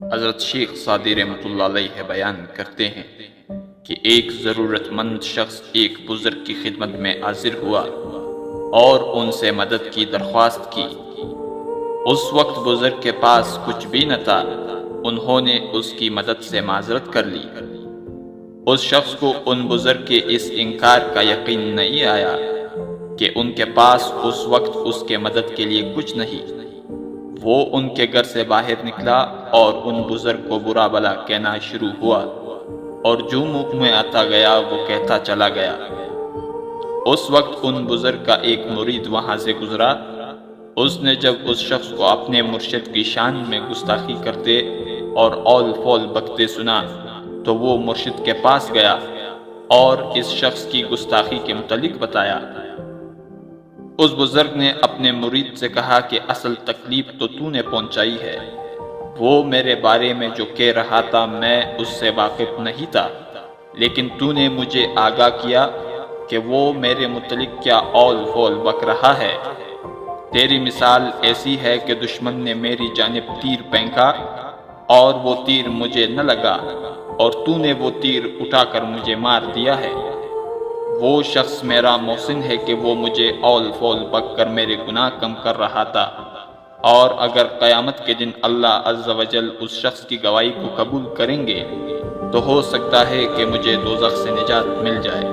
حضرت شیخ سعدی رحمۃ اللہ علیہ بیان کرتے ہیں کہ ایک ضرورت مند شخص ایک بزرگ کی خدمت میں حاضر ہوا اور ان سے مدد کی درخواست کی۔ اس وقت بزرگ کے پاس کچھ بھی نہ تھا۔ انہوں نے اس کی مدد سے معذرت کر لی۔ اس شخص کو ان بزرگ کے اس انکار کا یقین نہیں آیا کہ ان کے پاس اس وقت اس کے مدد کے لیے کچھ نہیں۔ وہ ان کے گھر سے باہر نکلا اور ان بزرگ کو برا بھلا کہنا شروع ہوا، اور جو منہ میں آتا گیا وہ کہتا چلا گیا۔ اس وقت ان بزرگ کا ایک مرید وہاں سے گزرا۔ اس نے جب اس شخص کو اپنے مرشد کی شان میں گستاخی کرتے اور اول فول بکتے سنا تو وہ مرشد کے پاس گیا اور اس شخص کی گستاخی کے متعلق بتایا۔ اس بزرگ نے اپنے مرید سے کہا کہ اصل تکلیف تو نے پہنچائی ہے۔ وہ میرے بارے میں جو کہہ رہا تھا میں اس سے واقف نہیں تھا، لیکن نے مجھے آگاہ کیا کہ وہ میرے متعلق کیا اول فول بک رہا ہے۔ تیری مثال ایسی ہے کہ دشمن نے میری جانب تیر پھینکا اور وہ تیر مجھے نہ لگا، اور نے وہ تیر اٹھا کر مجھے مار دیا ہے۔ وہ شخص میرا محسن ہے کہ وہ مجھے اول فول بک کر میرے گناہ کم کر رہا تھا، اور اگر قیامت کے دن اللہ عز و جل اس شخص کی گواہی کو قبول کریں گے تو ہو سکتا ہے کہ مجھے دوزخ سے نجات مل جائے۔